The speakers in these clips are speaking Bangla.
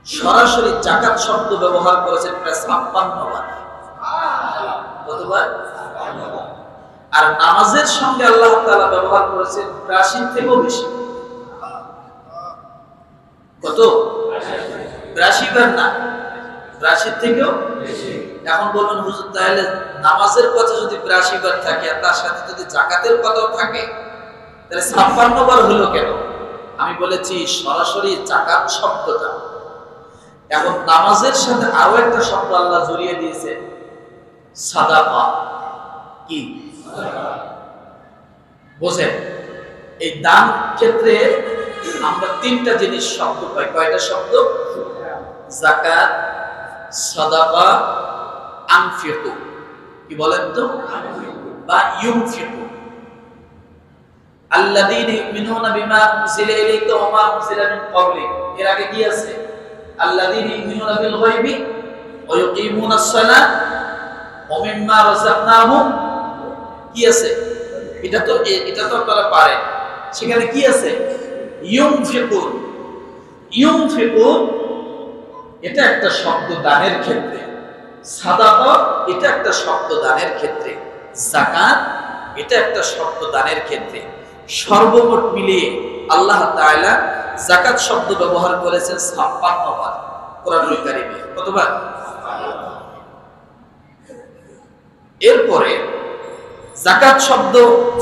সরাসরি জাকাত শব্দ ব্যবহার করেছেন প্রায় ৫৬ বার। কতবার? আর নামাজের সঙ্গে আল্লাহ তাআলা ব্যবহার করেছেন ৮২ থেকেও বেশি। কত? ৮২ বার না, ৮২ থেকেও বেশি। এখন বলবেন হুজুর তাহলে নামাজের কথা যদি ৮২ বার থাকে আর তার সাথে যদি জাকাতের কথাও থাকে তাহলে ৫৬ বার হলো কেন? আমি বলেছি সরাসরি জাকাত শব্দটা। এখন নামাজের সাথে আরো একটা শব্দ আল্লাহ জড়িয়ে দিয়েছে, সাদাকা। কি বোঝেন? এই দান ক্ষেত্রে আমরা তিনটা জিনিস শব্দ পাই। কয়টা শব্দ? যাকাত, সাদাকা, আনফিকু। কি বলেন তো? বা ইউনফিকু। আল্লাযীনা ইউমিনুনা বিমা উনজিলা ইলাইকা ওয়া মা উনজিলা মিন ক্বাবলিক। এর আগে কি আছে? আল্লাযীনা ইউমিনুনা বিল গায়বি ওয়া ইউকিমুনাস সালাত ওয়া মিম্মা রাযাকনাহুম। কি আছে? এটা তো আপনারা পারেন। সেখানে কি আছে? ইউনফিকুন। ইউনফিকুন এটা একটা শব্দ দানের ক্ষেত্রে, সাদাকা এটা একটা শব্দ দানের ক্ষেত্রে, যাকাত এটা একটা শব্দ দানের ক্ষেত্রে। সর্বমোট মিলিয়ে আল্লাহ তাআলা যাকাত শব্দ ব্যবহার করেছেন ৫৬ বার কোরআনুল কারীমে। কতবার? এরপরে যাকাত শব্দ,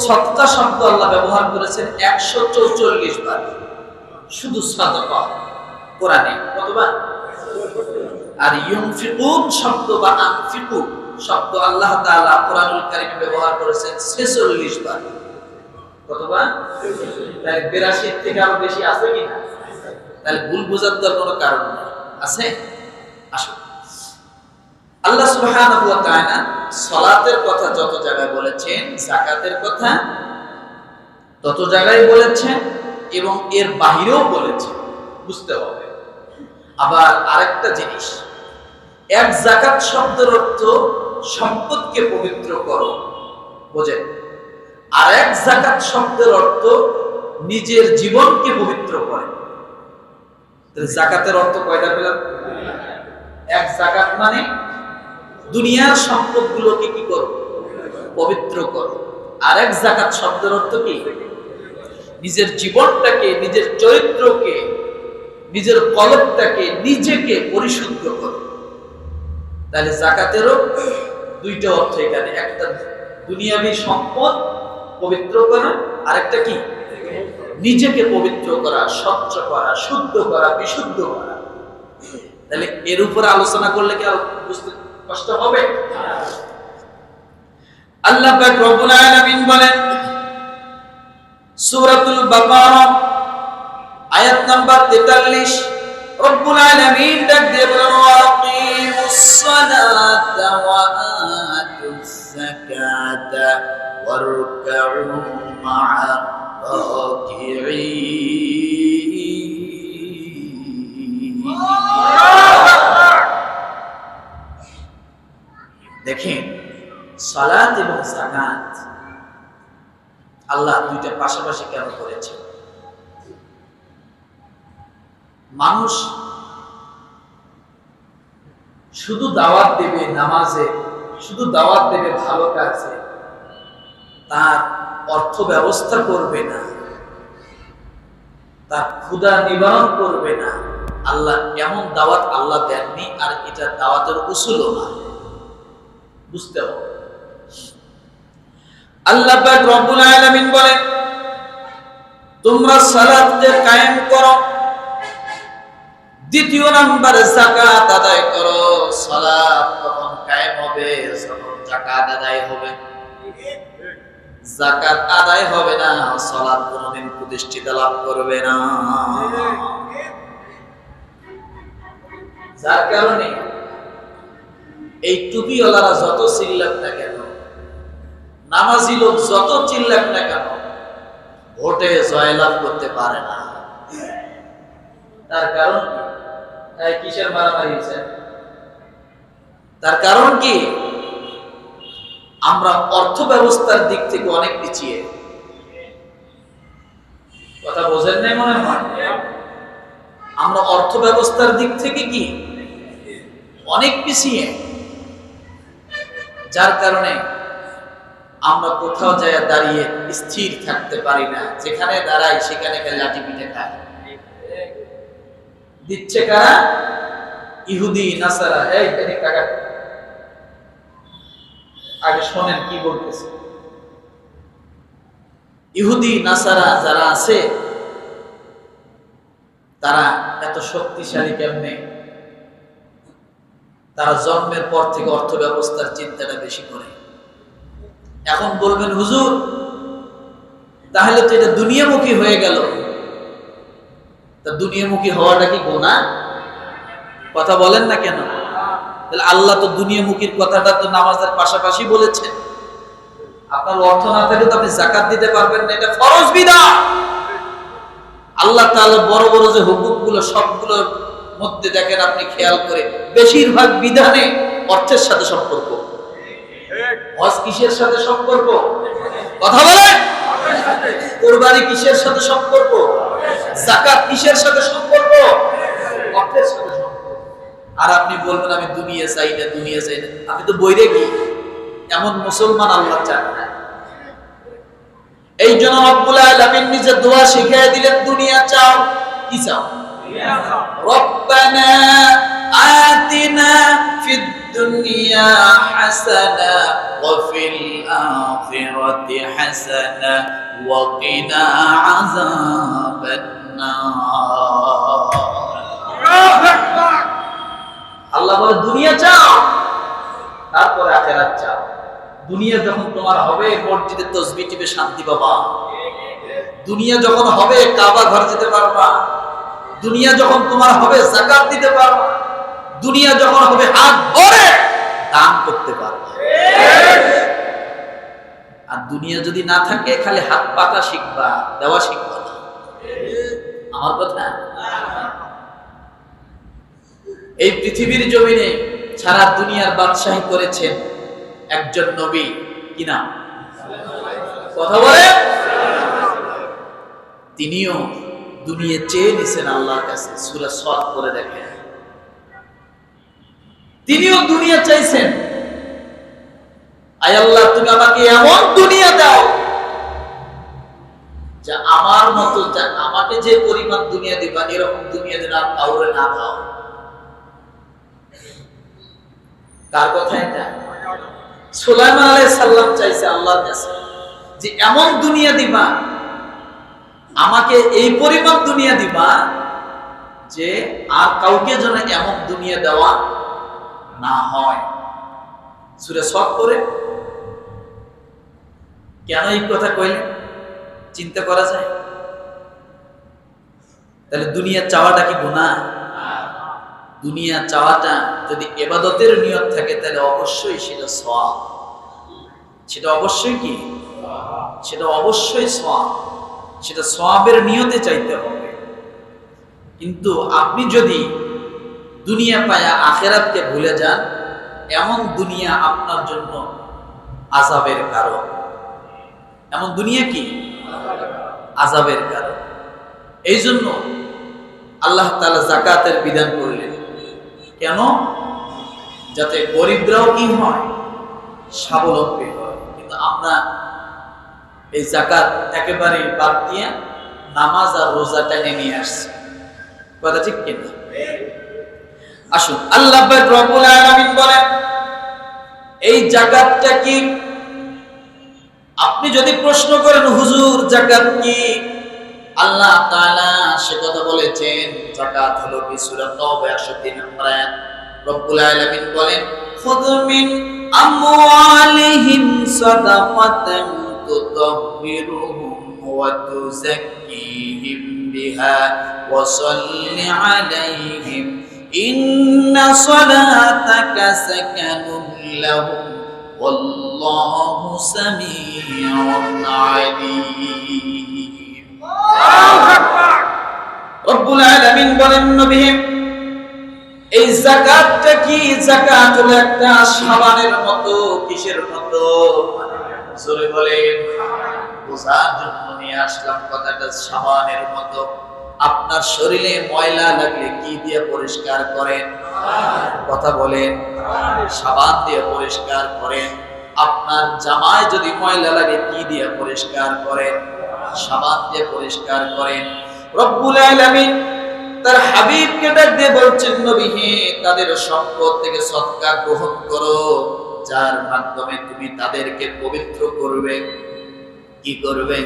সদকা শব্দ আল্লাহ ব্যবহার করেছেন ১৪৪ বার শুধু সাদাকা কোরআনে। কতবার? আর ইউনফিকুন শব্দ বা আনফিকু শব্দ আল্লাহ তাআলা কোরআনুল কারীমে ব্যবহার করেছেন ৪৬ বার। কতবার? তাহলে ৮২ থেকে আরো বেশি আছে কিনা? তাহলে ভুল বোঝার তো কোনো কারণ নেই। আছে? আসুন, আল্লাহ সুবহানাহু ওয়া তাআলা সালাতের কথা যত জায়গায় বলেছেন, যাকাতের কথা তত জায়গায় বলেছেন এবং এর বাহিরেও বলেছেন। বুঝতে হবে। আবার আরেকটা জিনিস, এক যাকাত শব্দের অর্থ সম্পদকে পবিত্র করো, বোঝেন। আর এক যাকাত শব্দের অর্থ নিজের জীবনকে পবিত্র করে। যাকাতের অর্থ কয়টা পেলাম? এক যাকাত মানে দুনিয়ার সম্পদগুলোকে কি করো? পবিত্র করো। আর এক যাকাত শব্দের অর্থ কি? নিজের জীবনটাকে, নিজের চরিত্রকে, নিজের কলবটাকে, নিজেকে পরিশুদ্ধ করো। তাহলে যাকাতেরও দুইটা অর্থ এখানে, একটা দুনিয়াবী সম্পদ পবিত্র করা, আরেকটা কি? নিজেকে পবিত্র করা, স্বচ্ছ করা, শুদ্ধ করা, বিশুদ্ধ করা। তাহলে এর উপরে আলোচনা করলে কি আর বুঝতে কষ্ট হবে? আল্লাহ পাক রব্বুল আলামিন বলেন সূরাতুল বাকারা আয়াত নাম্বার 43, রব্বুল আলামিন ডাক দিয়ে বলেন ওয়াকিমুস সালাতা ওয়া আতুস যাকাতা ওয়ারকাউ মা'a রাকিঈন। দেখেন, সালাত এবং যাকাত আল্লাহ দুইটা পাশাপাশি কেন করেছে? মানুষ শুধু দাওয়াত দেবে নামাজে, শুধু দাওয়াত দেবে ভালো কাজে, তার অর্থ ব্যবস্থা করবে না, তার ক্ষুধা নিবারণ করবে না। আল্লাহ এমন দাওয়াত আল্লাহ দেননি, আর এটা দাওয়াতের উসুলও না। বুঝতে হবে। আল্লাহ পাক রব্বুল আলামিন বলেন তোমরা সালাতকে কায়েম করো, দ্বিতীয় নম্বরে যাকাত আদায় করো। সালাত তখন কায়েম হবে যখন যাকাত আদায় হবে। যাকাত আদায় হবে না, সালাত কোনদিন প্রতিষ্ঠিত লাভ করবে না। যার কারণে এই টুপিওয়ালারা যত চিল্লাক না কেন, নামাজি লোক যত চিল্লাক না কেন, ভোটে জয়লাভ করতে পারে না। তার কারণ কিসের মারামারি হয়েছে? তার কারণ কি? আমরা অর্থ ব্যবস্থার দিক থেকে অনেক পিছিয়ে। কথা বোঝেন নাই মনে হয়? আমরা অর্থ ব্যবস্থার দিক থেকে কি অনেক পিছিয়ে, যার কারণে আমরা কোথাও যায় দাঁড়িয়ে স্থির থাকতে পারি না, যেখানে দাঁড়াই সেখানে লাঠি পিঠে খায়। দিচ্ছে কারা? ইহুদি নাসারা। এই টাকা আগে শোনেন কি বলতেছে। ইহুদি নাসারা যারা আছে তারা এত শক্তিশালী কেমনে? তারা জন্মের পর থেকে অর্থ ব্যবস্থার চিন্তাটা বেশি করে। এখন বলবেন হুজুর তাহলে তো এটা দুনিয়ামুখী হয়ে গেল, তা দুনিয়ামুখী হওয়াটা কি গুনাহ? কথা বলেন না কেন? তাহলে আল্লাহ তো দুনিয়ামুখীর কথাটা তো নামাজের পাশাপাশি বলেছেন। আপনার অর্থ না থাকলে তো আপনি যাকাত দিতে পারবেন না, এটা ফরজ বিধান। আল্লাহ তাআলা বড় বড় যে হুকুমগুলো সবগুলোর মধ্যে দেখেন আপনি খেয়াল করে বেশিরভাগ বিধানে অর্থের সাথে সম্পর্ক। হজ কিসের সাথে সম্পর্ক? কথা বলেন। কুরবানি কিসের সাথে সম্পর্ক? যাকাত কিসের সাথে সম্পর্ক? অর্থের সাথে সম্পর্ক। আর আপনি বলবেন আমি দুনিয়া চাই না, দুনিয়া চাই না। আপনি তো বইরে কি এমন মুসলমান আল্লাহ চান না। এই জন্য রব্বুল আলামিন নিজে দোয়া শিখিয়ে দিলেন, দুনিয়া চাও। কি চাও? রব্বানা আতিনা ফিদ দুনিয়া হাসানা ওয়া ফিল আখিরাতি হাসানা ওয়া কিনা আযাবান নার। আল্লাহ বলে দুনিয়া চাও, তারপরে আখিরাত চাও। দুনিয়া যখন তোমার হবে মসজিদে তাসবিহ টিপে শান্তি পাবা, দুনিয়া যখন হবে কাবা ঘর যেতে পারবা, দুনিয়া যখন তোমার হবে যাকাত দিতে পারবা, দুনিয়া যখন হবে হাত ভরে দান করতে পারবা। আর দুনিয়া যদি না থাকে খালি হাত পাতা শিখবা, দেওয়া শিখবা না। আমার কথা, এই পৃথিবীর জমিনে সারা দুনিয়ার বাদশাহী করেছেন একজন নবী। কি নাম? কথা বলে। তিনিও দুনিয়া চেয়ে নিছেন আল্লাহর কাছে। সূরা সাদ করে দেখেন, তিনিও দুনিয়া চাইছেন। আয় আল্লাহ তুমি আমাকে এমন দুনিয়া দাও যা আমার মতো, যা আমাকে যে পরিমাণ দুনিয়া দিবা এরকম দুনিয়া যেন আর কাউরে না দাও। কার কথা এটা? সুলাইমান আলাইহিস সালাম চাইছে আল্লাহর কাছে যে এমন দুনিয়া দিবা, আমাকে এই পরিমাণ দুনিয়া দিবা যে আর কাউকে যেন এমন দুনিয়া দেওয়া না হয়। সূরা সাদ করে কেন এই কথা কইলেন চিন্তা করা যায়? তাহলে দুনিয়া চাওয়াটা কি গুনাহ? দুনিয়া চাওয়াটা যদি ইবাদতের নিয়ত থাকে তাহলে অবশ্যই সেটা সওয়াব। সেটা অবশ্যই কি? সেটা অবশ্যই সওয়াব। সেটা সওয়াবের নিয়তে চাইতে হবে। কিন্তু আপনি যদি দুনিয়া পায়া আখিরাতকে ভুলে যান, এমন দুনিয়া আপনার জন্য আযাবের কারণ। এমন দুনিয়া কি? আযাবের কারণ। এই জন্য আল্লাহ তাআলা যাকাতের বিধান করলেন। কেন? যাতে গরিবরাও কি হয়? স্বাবলম্বী হয়। কিন্তু আমরা এই যাকাত একেবারে বাদ দিয়ে নামাজ আর রোজা টেনে নিয়ে আসছি। কথা ঠিক কিনা? আসুন, আল্লাহ পাক রব্বুল আলামিন বলেন এই যাকাতটা কি? আপনি যদি প্রশ্ন করেন হুজুর যাকাত কি, আল্লাহ তাআলা সে কথা বলেছেন। যাকাত হলো কি? সূরা তাওবা 103 নম্বর আয়াত। রব্বুল আলামিন বলেন খুয মিন আমওয়ালিহিম সাদাকাতান তুতাহহিরুহুম ওয়া তুযাক্কিহিম বিহা ওয়া সাল্লি আলাইহিম ইন্না সালাতাকা সাকানুন লাহুম ওয়াল্লাহু সামিউন আলীম। রব্বুল আলামিন বলেন নবী এই যাকাতটা কি? যাকাত হলো একটা সাবানের মতো। কিসের মতো? জোরে বলেন। বোঝার জন্য নিয়ে আসলাম কথাটা। সাবানের মতো। আপনার শরীরে ময়লা লাগলে কি দিয়ে পরিষ্কার করেন? কথা বলেন। সাবান দিয়ে পরিষ্কার করেন। আপনার জামায় যদি ময়লা লাগে কি দিয়ে পরিষ্কার করেন? সাবান দিয়ে পরিষ্কার করেন। রব্বুল আলামিন তার হাবিবকে ডাক দিয়ে বলছেন, নবী হে, তাদের সম্পদ থেকে সদকা গ্রহণ করো, যার মাধ্যমে তুমি তাদেরকে পবিত্র করবে। কি করবে?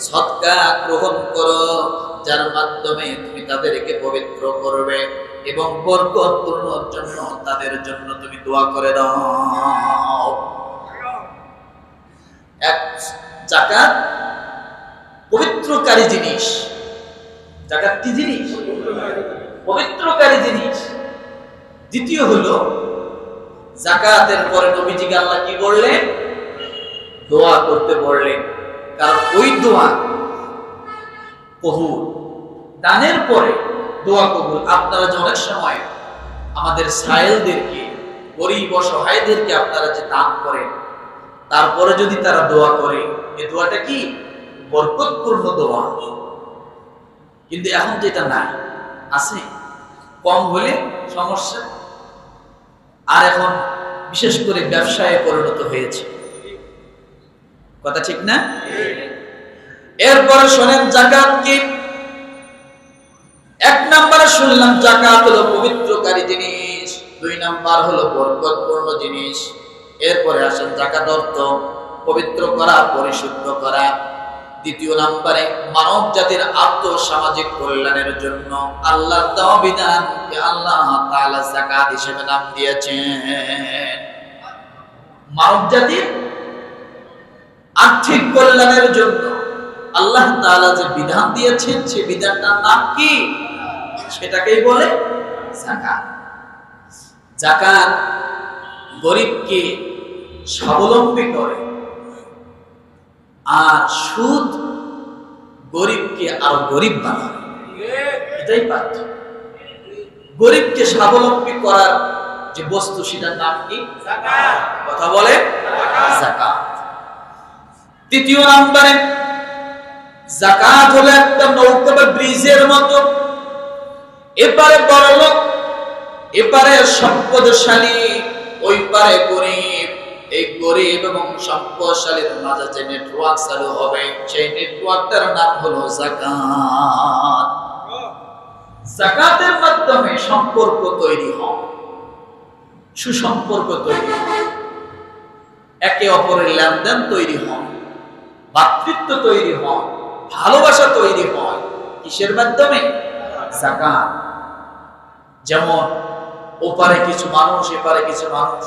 সদকা গ্রহণ করো, যার মাধ্যমে তুমি তাদেরকে পবিত্র করবে এবং বরকতপূর্ণ জন্য তাদের জন্য তুমি দোয়া করে দাও। এক, যাকাত পবিত্রকারী জিনিস। যাকাত কি জিনিস? পবিত্রকারী জিনিস। দ্বিতীয় হলো, যাকাতের পরে নবীজিকে আল্লাহ কি বললেন? দোয়া করতে বললেন, কারণ ওই দোয়া কবুল। দানের পরে দোয়া কবুল। আপনারা যে অনেক সময় আমাদের সায়েলদেরকে, গরিব অসহায়দেরকে আপনারা যে দান করেন, তারপরে যদি তারা দোয়া করে, এই দোয়াটা কি? বরকতপূর্ণ দোয়া। কিন্তু এখন যেটা নাই, আছে কম হলে সমস্যা। আর এখন বিশেষ করে ব্যবসায় পরিণত হয়েছে। কথা ঠিক না? এরপরে শোনেন যাকাত কি। এক নম্বরে শুনলাম যাকাত হলো পবিত্রকারী জিনিস, দুই নাম্বার হলো বরকতপূর্ণ জিনিস। এরপরে আসেন যাকাত অর্থ পবিত্র করা, পরিশুদ্ধ করা। দ্বিতীয় নম্বরে মানব জাতির আর্থ-সামাজিক কল্যাণের জন্য আল্লাহর দেওয়া বিধানকে আল্লাহ তাআলা যাকাত হিসেবে নাম দিয়েছেন। মানব জাতির আর্থিক কল্যাণের জন্য আল্লাহ তাআলা যে বিধান দিয়েছেন, সেই বিধানটার নাম কি? সেটাকেই বলে যাকাত। যাকাত গরিবকে স্বাবলম্বী করে, আর সুদ গরিবকে আরো গরিব বানায়। এটাই পার্থক্য। গরিবকে স্বাবলম্বী করার যে বস্তু, সেটার নাম কি? যাকাত। কথা বলে যাকাত। তৃতীয় নম্বরে যাকাত হলো একটা নৌকা বা ব্রিজের মতো। এপারে বড়লোক, এপারে সম্পদশালী, ওই পারে গরিব। এই গরিব এবং সম্পদশালীর মাঝে যে নেটওয়ার্ক চালু হবে, সেই নেটওয়ার্কটার নাম হলো যাকাত। যাকাতের মাধ্যমে সম্পর্ক তৈরি হয়, সুসম্পর্ক তৈরি হয়, একে অপরের লেনদেন তৈরি হয়, ভাতৃত্ব তৈরি হয়, ভালোবাসা তৈরি হয়। কিসের মাধ্যমে? যাকাত। যেমন ওপারে কিছু মানুষ, এপারে কিছু মানুষ,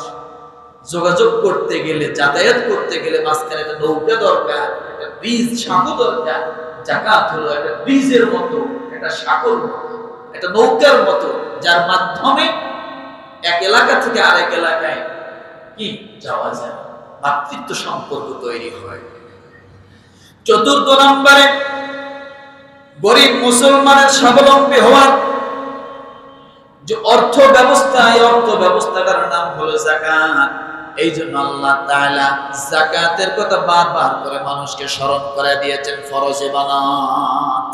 যোগাযোগ করতে গেলে, যাতায়াত করতে গেলে মাঝখানে একটা নৌকা দরকার, একটা ব্রিজ, সাঁকো দরকার। যাকাত হলো একটা ব্রিজের মতো, একটা সাঁকোর মতো, একটা নৌকার মতো, যার মাধ্যমে এক এলাকা থেকে আরেক এলাকায় কি যাওয়া যায়, ভাতৃত্ব সম্পর্ক তৈরি হয়। চতুর্থ নম্বরে গরিব মুসলমানের স্বাবলম্বী হওয়ার যে অর্থ ব্যবস্থা, এই অর্থ ব্যবস্থাটার নাম হলো যাকাত। এই জন্য আল্লাহ তাআলা যাকাতের কথা বারবার করে মানুষকে স্মরণ করে দিয়েছেন, ফরজে বানাত।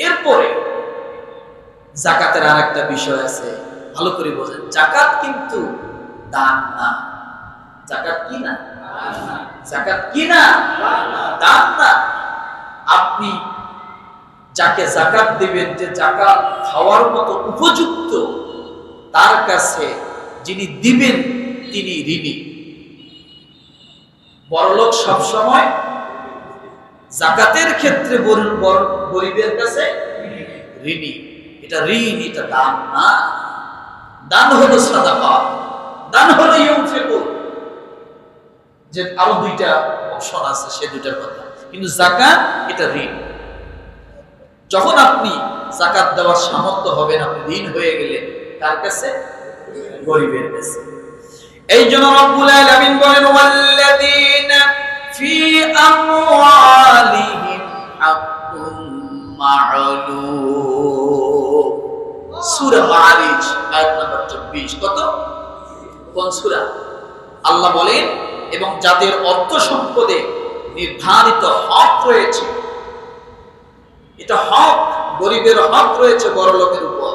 এরপরে যাকাতের আরেকটা বিষয় আছে, ভালো করে বোঝেন। যাকাত কিন্তু দান না। যাকাত কি না? যাকাত কি না? দান না। আপনি যাকে যাকাত দিবেন, যে যাকাত খাওয়ার মতো উপযুক্ত, তার কাছে যিনি দিবেন তিনি ঋণী। বড়লোক সবসময় যাকাতের ক্ষেত্রে গরিবের কাছে ঋণী। এটা ঋণ, এটা দান না। দান হলো সাদাকা, দান হলো ইউনফিকুন। যে আরো দুইটা অপশন আছে, সে দুইটার কথা। কিন্তু যাকাত এটা ঋণ। যখন আপনি যাকাত দেওয়ার সামর্থ্য হবেন, আপনি ঋণ হয়ে গেলেন কার কাছে? গরিবের কাছে। এই জন্য রব্বুল আলামিন বলেন, ওয়াল্লাযীনা ফি আমওয়ালিহিম হাক্কুম মা'লুম। সূরা মাআরিজ আয়াত নম্বর 24। কত? কোন সূরা? আল্লাহ বলেন, এবং যাদের অর্থ সম্পদে নির্ধারিত হক রয়েছে। এটা হক, গরিবের হক রয়েছে বড় লোকের উপর,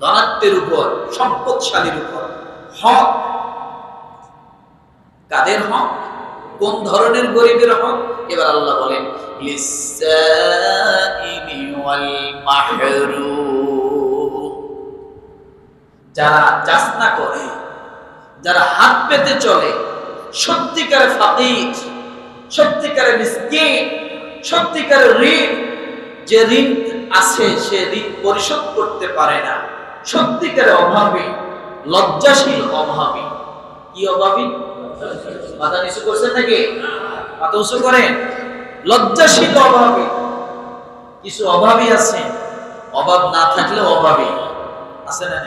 ধনাঢ্যের উপর, সম্পদশালীর উপর। হক কাদের হক? কোন ধরনের গরিবের হক? এবার আল্লাহ বলেন লিসাইলি ওয়াল মাহরুম, যারা যাচনা করে, যারা হাত পেতে চলে, সত্যিকারে ফাকির, সত্যিকারে মিসকিন, সত্যিকারে ঋণ, যে ঋণ আছে সে ঋণ পরিশোধ করতে পারে না, সত্যিকারে অভাবী, লজ্জাশীল অভাবী। কি অভাবী? মাথা নিচু করছেন নাকি? মাথা উঁচু করেন। লজ্জাশীল অভাবী। কিছু অভাবী আছে, অভাব না থাকলে অভাবী আছে না?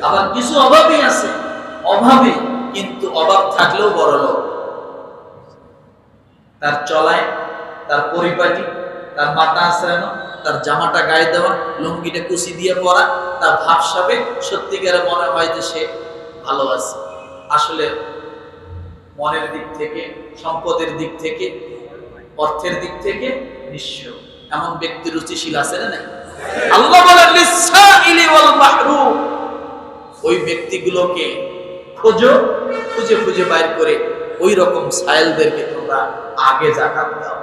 আবার কিছু অভাবী আছে, অভাবী কিন্তু অভাব থাকলেও বড় লোক। তার চলায়, তার পরিপাটি, তার মাথা আশ্রানো, তার জামাটা গায়ে দেওয়া, লুঙ্গিটা কুচি দিয়ে পরা, তার ভাবসাবে সত্যিকারে মনে হয় যে সে ভালো আছে। আসলে মনের দিক থেকে, সম্পদের দিক থেকে, অর্থের দিক থেকে নিঃস্ব। এমন ব্যক্তি রুচিশীল আছে না? আল্লাহ বলেন লিসাইলি ওয়াল মাহরুম, ওই ব্যক্তিগুলোকে খোঁজো, খুঁজে খুঁজে বাইর করে ওই রকম সায়েলদেরকে তোমরা আগে যাকাত দাও।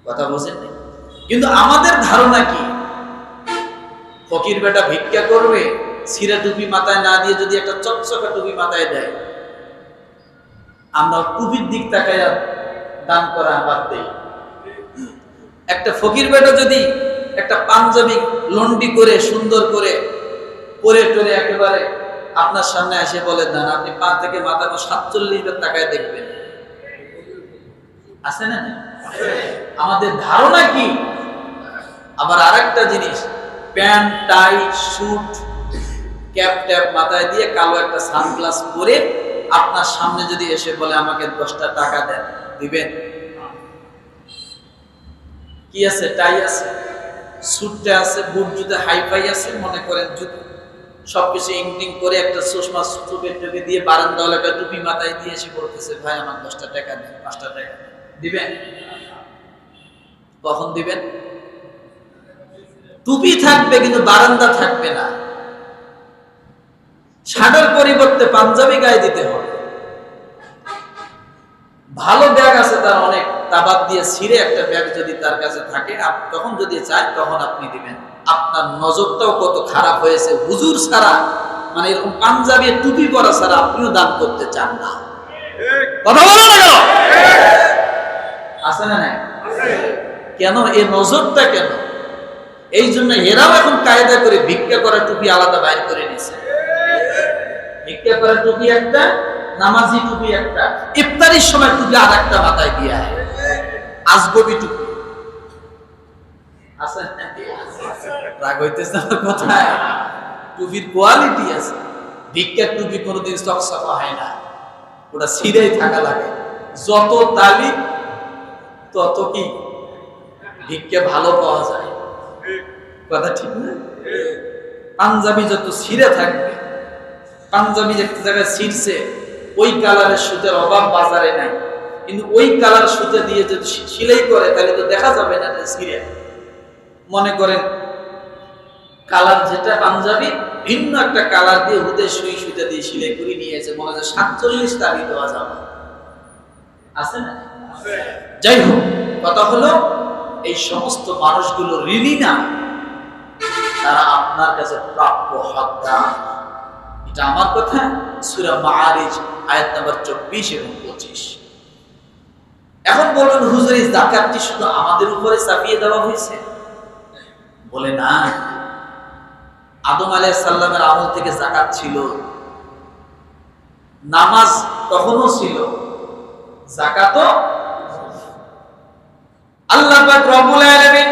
কথা বুঝেন? কিন্তু আমাদের ধারণা কি, ফকির বেটা ভিক্ষা করবে, সিরা টুপি মাথায় না দিয়ে যদি একটা চকচকা টুপি মাথায় দেয়, আমরা টুপির দিক তাকায় দান করা বাদ দেই। একটা ফকির বেটা যদি একটা পাঞ্জাবি লন্ডি করে সুন্দর করে পরে টরে একেবারে আপনার সামনে এসে বলে দেন, আপনি পা থেকে মাথা 47 বার তাকায় দেখবেন, আছে না? আমাদের ধারণা কি? আবার আরেকটা জিনিস, প্যান্ট টাই স্যুট ক্যাপ ট্যাপ মাথায় দিয়ে কালো একটা সানগ্লাস পরে আপনার সামনে যদি এসে বলে আমাকে 10টা টাকা দেন, দিবেন? কি আছে? টাই আছে, স্যুটটা আছে, বুট জুতা হাইফাই আছে, মনে করেন সবকিছু ইংটিং করে একটা চশমা চোখের টোকে দিয়ে বারান্দাওয়ালা একটা টুপি মাথায় দিয়ে এসে বলতেছে ভাই আমার 10টা টাকা দেন, 5টা টাকা দিবেন? কখন দিবেন? টুপি থাকবে কিন্তু বারান্দা থাকবে না। শার্টের পরিবর্তে পাঞ্জাবি গায়ে দিতে হবে। ভালো ব্যাগ আছে তার অনেক, তা বাদ দিয়ে ছিঁড়ে একটা ব্যাগ যদি তার কাছে থাকে, তখন যদি চায় তখন আপনি দিবেন। আপনার নজরটাও কত খারাপ হয়েছে, হুজুর ছাড়া, মানে এরকম পাঞ্জাবি টুপি পরা ছাড়া আপনিও দান করতে চান না। কথা বলো না কেন? আছে না? কেন এই নজরটা কেন? এই জন্য এরাও এখন কায়দা করে ভিক্ষা করা টুপি আলাদা বাইর করে নিছে। ভিক্ষা করা টুপি একটা, নামাজি টুপি একটা, ইফতারির সময় টুপি আর একটা মাথায় দিয়া, আজগবি টুপি আছে। রাগ হইতেছে না কোথায়? টুপির কোয়ালিটি আছে। ভিক্ষার টুপি কোনোদিন চকচকা হয় না, ওটা ছিঁড়েই থাকা লাগে। যত তালি তত কি ভিক্ষা ভালো পাওয়া যায়। কথা ঠিক না? পাঞ্জাবি যত ছিঁড়ে থাকবে, পাঞ্জাবি একটা জায়গায় ছিঁড়ছে, ওই কালারের সুতার অভাব বাজারে নাই, কিন্তু ওই কালার সুতা দিয়ে যদি সেলাই করে তাহলে তো দেখা যাবে না ছিঁড়ে। মনে করেন কালার যেটা পাঞ্জাবি, ভিন্ন একটা কালার দিয়ে হুদে সুই সুতা দিয়ে সেলাই করে নিয়েছে, মনে হয় 47 তালি দেওয়া যাবে, আছে না? যাই হোক, কথা হলো এই সমস্ত মানুষগুলো ঋণী না, তারা আপনার কাছে প্রাপ্য হকদার। এটা আমার কথা, সূরা মাআরিজ আয়াত নাম্বার 24 এবং 25। এখন বলবেন হুজুর এই যাকাতটি শুধু আমাদের উপরে চাপিয়ে দেওয়া হয়েছে? বলে না, আদম আলাইহিস সালামের আমল থেকে যাকাত ছিল, নামাজ তখনও ছিল, যাকাতও। আল্লাহ পাক রব্বুল আলামিন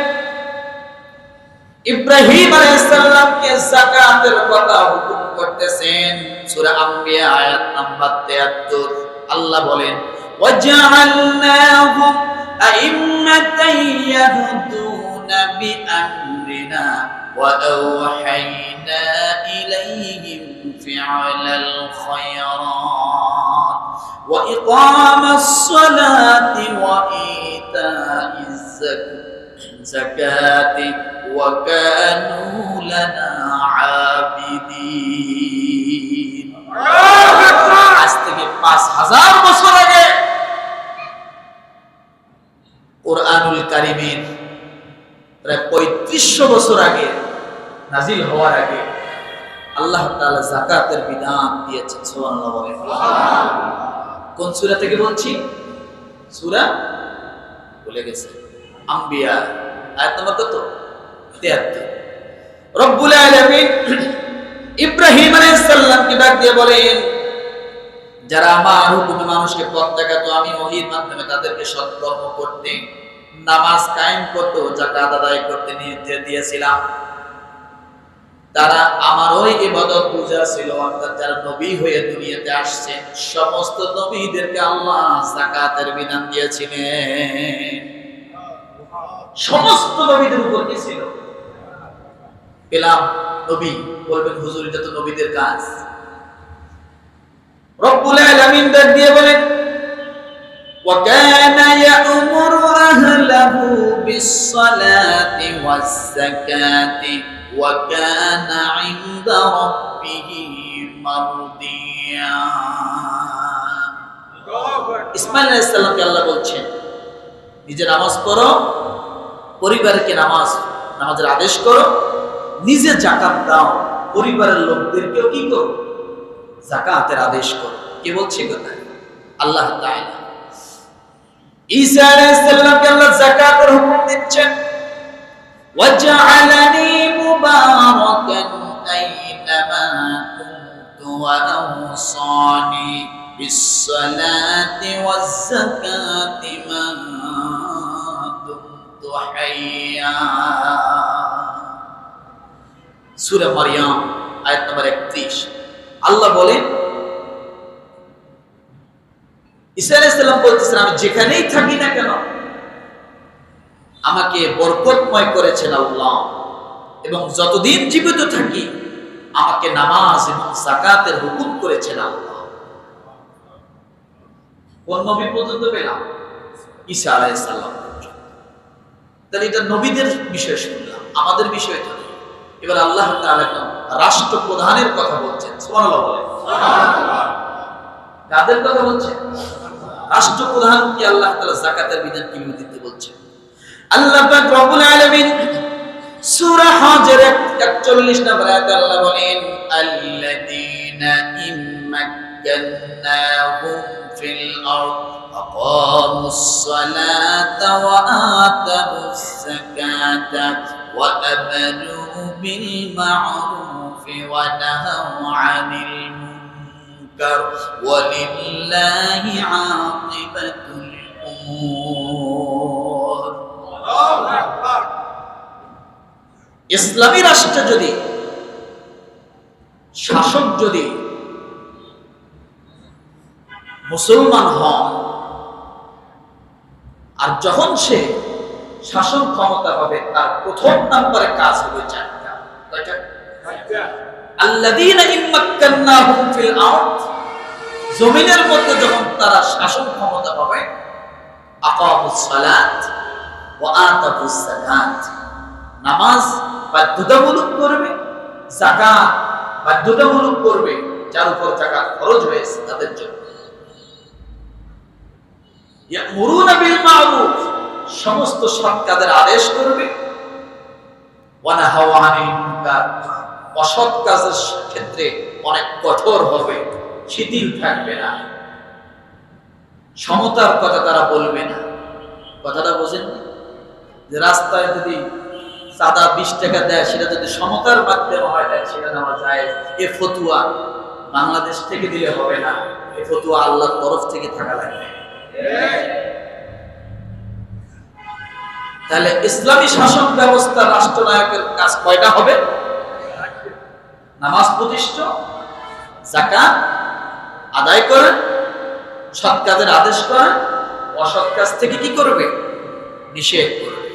ইব্রাহিম আলাইহিস সালামকে যাকাতের কথা হুকুম করতেছেন। সূরা আম্বিয়া আয়াত নাম্বার 73। আল্লাহ বলেন ওয়াজআলনাহুম আইম্মাতান ইয়াহদুনা বিআমরিনা ওয়া আওহাইনা ইলাইহিম ফি'লাল খায়রাত ওয়া ইকামাস সালাতি ওয়া ইতাইজ যাকাতি ওয়া কানু লানা আবিদিন। আজ থেকে 5000 বছর আগে কোরআনুল কারীমের প্রায় 3500 বছর আগে নাজিল হওয়ার আগে আল্লাহ তাআলা যাকাতের বিধান দিয়েছেন। সুবহানাল্লাহ বলেন। কোন সূরা থেকে বলছি? সূরা ভুলে গেছে, আম্বিয়া আয়াত নম্বর কত? 73। রব্বুল আলামিন ইব্রাহিম আলাইহিস সালামকে ডাক দিয়ে বলেন, যারা আমার হুকুমে মানুষকে পথ দেখাতো, আমি ওহীর মাধ্যমে তাদেরকে সৎকর্ম করতে, নামাজ কায়েম করতে, যাকাত আদায় করতে নির্দেশ দিয়েছিলাম, তারা আমার ওই ইবাদত পূজা ছিল। অর্থাৎ যারা নবী হয়ে দুনিয়াতে আসছেন, সমস্ত নবীদেরকে আল্লাহ যাকাতের বিধান দিয়েছিলেন। সমস্ত নবীদের উপর কি ছিল? পেলাম নবী, বলবেন হুজুর এটা তো নবীদের কাজ। রব্বুল আলামিন ডাক দিয়ে বলেন, ওয়া কানা ইয়া'মুরু আহলাহু বিস-সালাতি ওয়াজ-যাকাতি ওয়া কানা 'ইনদা রাব্বিহি মারদিয়া। ইসমাঈল আলাইহিস সালামকে আল্লাহ বলছেন, নিজে নামাজ পড়ো, পরিবারকে নামাজের আদেশ করো, নিজে যাকাত দাও, পরিবারের লোকদেরকেও কি করো? যাকাতের আদেশ করো। কে বলছে কথা? আল্লাহ তাআলা। ঈসা আলাইহিস সালামকে আল্লাহ যাকাতের হুকুম দিচ্ছেন, ওয়াজআলানি মুবারাকান আইনামা কুনতু ওয়া আওসানি বিস-সালাতি ওয়াজ-যাকাতি মা দুমতু হাইয়া। সূরা মারইয়াম আয়াত নম্বর 31। আল্লাহ বলেন, ঈসা আলাইহিস সালাম বলতেছেন, আমি যেখানেই থাকি না কেন আমাকে বরকতময় করেছেন আল্লাহ, এবং যতদিন জীবিত থাকি আমাকে নামাজ এবং যাকাতের হুকুম করেছেন আল্লাহ। কোন নবী পর্যন্ত পেলাম? ঈসা আলাইহিস সালাম পর্যন্ত। তাহলে এটা নবীদের বিষয় শুনলাম, আমাদের বিষয় তো। এবার আল্লাহ তাআলা একদম রাষ্ট্রপ্রধানের কথা বলছেন। সুবহানাল্লাহ বলেন। কাদের কথা বলছেন? রাষ্ট্রপ্রধানকে আল্লাহ তাআলা যাকাতের বিধান কিভাবে দিতে বলছেন? আল্লাহ পাক রব্বুল আলামিন সূরা হজের 41 নম্বর আয়াতে আল্লাহ বলেন, আল্লাযীনা ইম্মাক্কান্নাহুম ফিল আরদ আকামুস সালাতা ওয়া আতাবুস যাকাতা ওয়া আমানু বিল মা'রুফি ওয়া নাহাউ আনিল মুনকার ওয়া লিল্লাহি আকিবাতুল উমুর। আল্লাহু আকবার। ইসলামী রাষ্ট্র যদি, শাসক যদি মুসলমান হন, আর যখন সে শাসন ক্ষমতা পাবে, তার প্রথম নম্বরে কাজ হবে চারটা। কয়টা? আল্লাযীনা ইম্মাক্কান্নাহুম ফিল আরদ, জমিনের মধ্যে যখন তারা শাসন ক্ষমতা পাবে, আকামুস সালাত ওয়া আতাবুস যাকাত, নামাজ বাধ্যতামূলক করবে, যাকাত বাধ্যতামূলক করবে, যার উপর যাকাত ফরজ হয়েছে তাদের জন্য। ইয়ামুরুনা বিল মা'রুফ, সমস্ত সৎ কাজের আদেশ করবে, ওয়া নাহাউ আনিল মুনকার, অসৎ কাজের ক্ষেত্রে অনেক কঠোর হবে, শিথিল থাকবে না, সমতার কথা তারা বলবে না। কথাটা বোঝেন? যে রাস্তায় যদি চাঁদা 20 টাকা দেয়, সেটা যদি সমতার মাধ্যমে হয় দেয়, সেটা নেওয়া যায়। এ ফতুয়া বাংলাদেশ থেকে দিলে হবে না, এ ফতুয়া আল্লাহর তরফ থেকে থাকা লাগবে। তাহলে ইসলামী শাসন ব্যবস্থা রাষ্ট্রনায়কের কাজ কয়টা হবে? নামাজ প্রতিষ্ঠা, যাকাত আদায় করেন, সৎ কাজের আদেশ করেন, অসৎ কাজ থেকে কি করবে? নিষেধ করবে।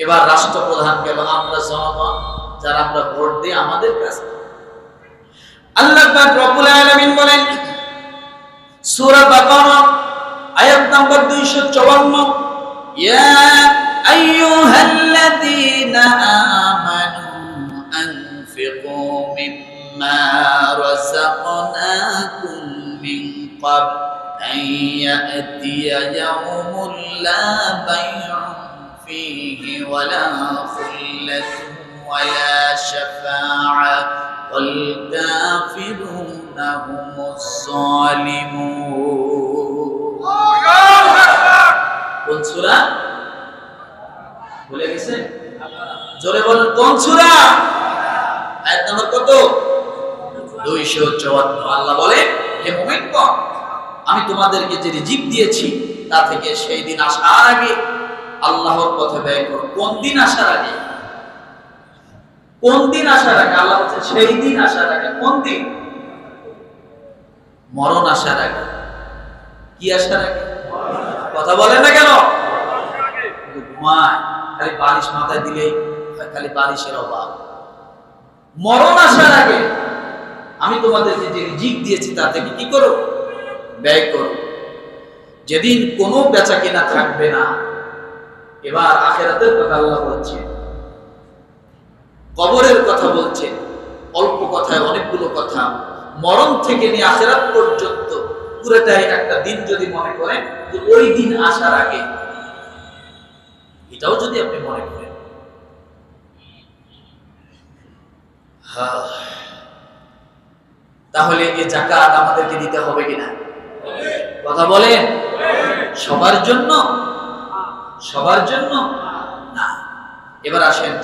এবার রাষ্ট্রপ্রধান গেল, আমরা জনগণ যারা আমরা ভোট দিই, আমাদের কাছে আল্লাহ পাক রব্বুল আলামিন বলেন, সূরা বাকারা আয়াত নাম্বার 254, ইয়া আইয়ুহাল্লাযীনা আমানু আনফিকু মিম্মা রাযাকনাকুম মিন ক্বাবল আন ইয়াতিয়া ইয়াওমুন লা বাই'উন ফীহি ওয়ালা খুল্লাতুন ওয়ালা শাফা'a ওয়াল কাফিরুনা হুমুজ যালিমুন। কোন সূরা ভুলে গেছেন? জোরে বলেন কোন সূরা? আয়াত নাম্বার কত? 254। আল্লাহ বলে, হে মুমিনগণ, আমি তোমাদেরকে যে রিজিক দিয়েছি তা থেকে সেই দিন আসার আগে আল্লাহর পথে ব্যয় করো। কোন দিন আসার আগে? কোন দিন আসার আগে? আল্লাহ বলছে সেই দিন আসার আগে। কোন দিন? মরণ আসার আগে। কি আসার আগে? কথা বলেন না কেন? ঘুমায়, খালি বালিশ মাথায় দিলেই খালি বালিশের অভাব। মরণ আসার আগে আমি তোমাদেরকে যে রিজিক দিয়েছি তা থেকে কি করো? ব্যয় করো। যেদিন কোনো বেচা কেনা থাকবে না। এবার আখিরাতের কথা আল্লাহ বলছেন, কবরের কথা বলছেন, অল্প কথায় অনেকগুলো কথা। মরণ থেকে নিয়ে আখিরাত পর্যন্ত পুরোটাই একটা দিন যদি মনে করেন যে ওই দিন আসার আগে, এটাও যদি আপনি মনে করেন, তাহলে এই যাকাত আমাদেরকে দিতে হবে কিনা? কথা বলেন। সবার জন্য? সবার জন্য না। এবার আসেন